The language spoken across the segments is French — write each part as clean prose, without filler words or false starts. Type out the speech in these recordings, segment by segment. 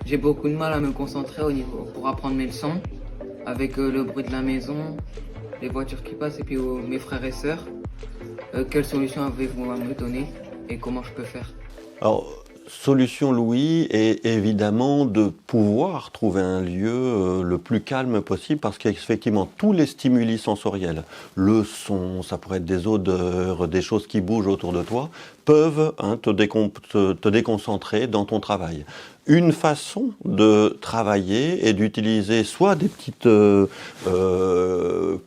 J'ai beaucoup de mal à me concentrer pour apprendre mes leçons, avec le bruit de la maison, les voitures qui passent et puis mes frères et sœurs. Quelle solution avez-vous à me donner et comment je peux faire? Alors, solution Louis est évidemment de pouvoir trouver un lieu le plus calme possible parce qu'effectivement tous les stimuli sensoriels, le son, ça pourrait être des odeurs, des choses qui bougent autour de toi, peuvent te déconcentrer dans ton travail. Une façon de travailler est d'utiliser soit des petites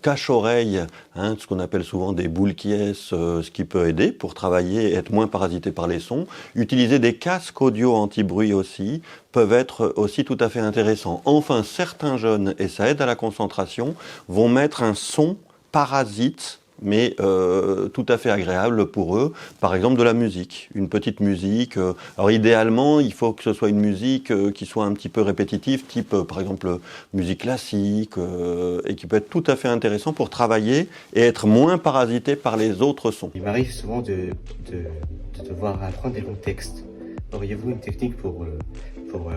cache-oreilles, ce qu'on appelle souvent des boules qui ce qui peut aider pour travailler et être moins parasité par les sons. Utiliser des casques audio anti-bruit aussi peuvent être aussi tout à fait intéressants. Enfin, certains jeunes, et ça aide à la concentration, vont mettre un son parasite mais tout à fait agréable pour eux, par exemple de la musique, une petite musique. Alors idéalement, il faut que ce soit une musique qui soit un petit peu répétitive, type par exemple musique classique, et qui peut être tout à fait intéressant pour travailler et être moins parasité par les autres sons. Il m'arrive souvent de devoir apprendre des longs textes. Auriez-vous une technique pour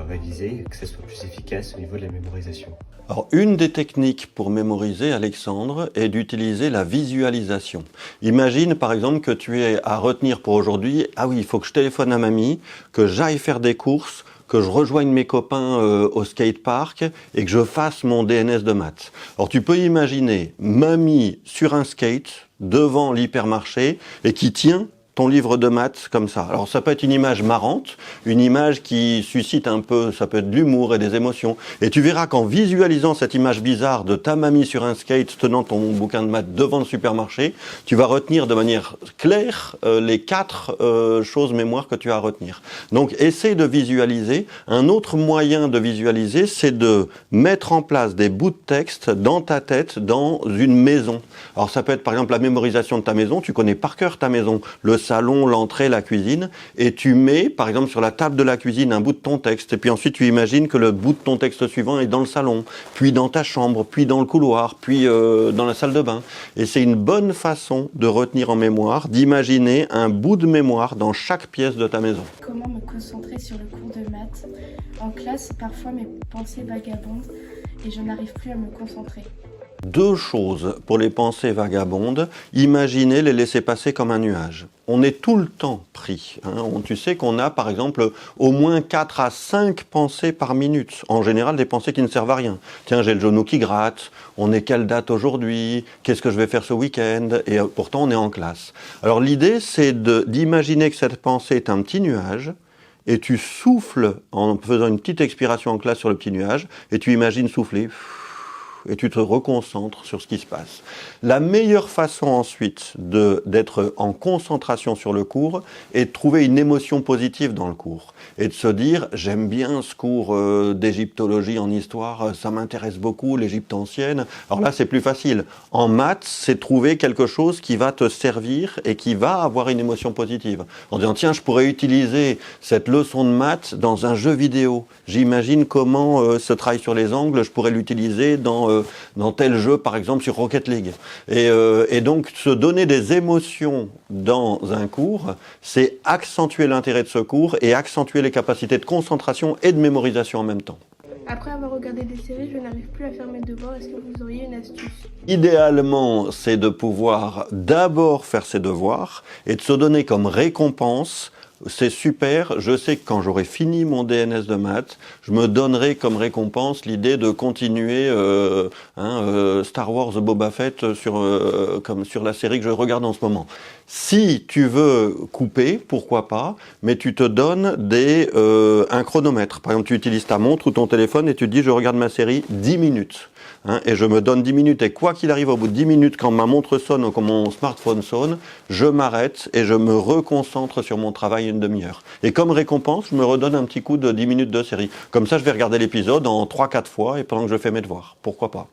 réviser, que ça soit plus efficace au niveau de la mémorisation? Alors, une des techniques pour mémoriser, Alexandre, est d'utiliser la visualisation. Imagine, par exemple, que tu es à retenir pour aujourd'hui, ah oui, il faut que je téléphone à mamie, que j'aille faire des courses, que je rejoigne mes copains au skatepark et que je fasse mon DNS de maths. Alors, tu peux imaginer mamie sur un skate, devant l'hypermarché, et qui tient ton livre de maths comme ça. Alors ça peut être une image marrante, une image qui suscite un peu, ça peut être de l'humour et des émotions. Et tu verras qu'en visualisant cette image bizarre de ta mamie sur un skate tenant ton bouquin de maths devant le supermarché, tu vas retenir de manière claire les 4 choses mémoire que tu as à retenir. Donc essaie de visualiser. Un autre moyen de visualiser, c'est de mettre en place des bouts de texte dans ta tête, dans une maison. Alors ça peut être par exemple la mémorisation de ta maison, tu connais par cœur ta maison, le salon, l'entrée, la cuisine, et tu mets, par exemple, sur la table de la cuisine, un bout de ton texte, et puis ensuite tu imagines que le bout de ton texte suivant est dans le salon, puis dans ta chambre, puis dans le couloir, puis dans la salle de bain. Et c'est une bonne façon de retenir en mémoire, d'imaginer un bout de mémoire dans chaque pièce de ta maison. Comment me concentrer sur le cours de maths? En classe, parfois mes pensées vagabondent et je n'arrive plus à me concentrer. 2 choses pour les pensées vagabondes. Imaginez les laisser passer comme un nuage. On est tout le temps pris. Tu sais qu'on a par exemple au moins 4 à 5 pensées par minute. En général des pensées qui ne servent à rien. Tiens, j'ai le genou qui gratte, on est quelle date aujourd'hui, qu'est-ce que je vais faire ce week-end, et pourtant on est en classe. Alors l'idée c'est d'imaginer que cette pensée est un petit nuage, et tu souffles en faisant une petite expiration en classe sur le petit nuage, et tu imagines souffler, et tu te reconcentres sur ce qui se passe. La meilleure façon ensuite d'être en concentration sur le cours est de trouver une émotion positive dans le cours et de se dire j'aime bien ce cours d'égyptologie en histoire, ça m'intéresse beaucoup, l'Égypte ancienne. Alors là c'est plus facile. En maths, c'est trouver quelque chose qui va te servir et qui va avoir une émotion positive. En disant tiens, je pourrais utiliser cette leçon de maths dans un jeu vidéo. J'imagine comment ce travail sur les angles, je pourrais l'utiliser dans tel jeu, par exemple sur Rocket League. Et donc, se donner des émotions dans un cours, c'est accentuer l'intérêt de ce cours et accentuer les capacités de concentration et de mémorisation en même temps. Après avoir regardé des séries, je n'arrive plus à faire mes devoirs. Est-ce que vous auriez une astuce? Idéalement, c'est de pouvoir d'abord faire ses devoirs et de se donner comme récompense. C'est super, je sais que quand j'aurai fini mon DNS de maths, je me donnerai comme récompense l'idée de continuer Star Wars Boba Fett comme sur la série que je regarde en ce moment. Si tu veux couper, pourquoi pas, mais tu te donnes un chronomètre. Par exemple, tu utilises ta montre ou ton téléphone et tu te dis je regarde ma série 10 minutes. Et je me donne 10 minutes et quoi qu'il arrive au bout de 10 minutes, quand ma montre sonne ou quand mon smartphone sonne, je m'arrête et je me reconcentre sur mon travail une demi-heure. Et comme récompense, je me redonne un petit coup de 10 minutes de série. Comme ça, je vais regarder l'épisode en 3-4 fois et pendant que je fais mes devoirs. Pourquoi pas?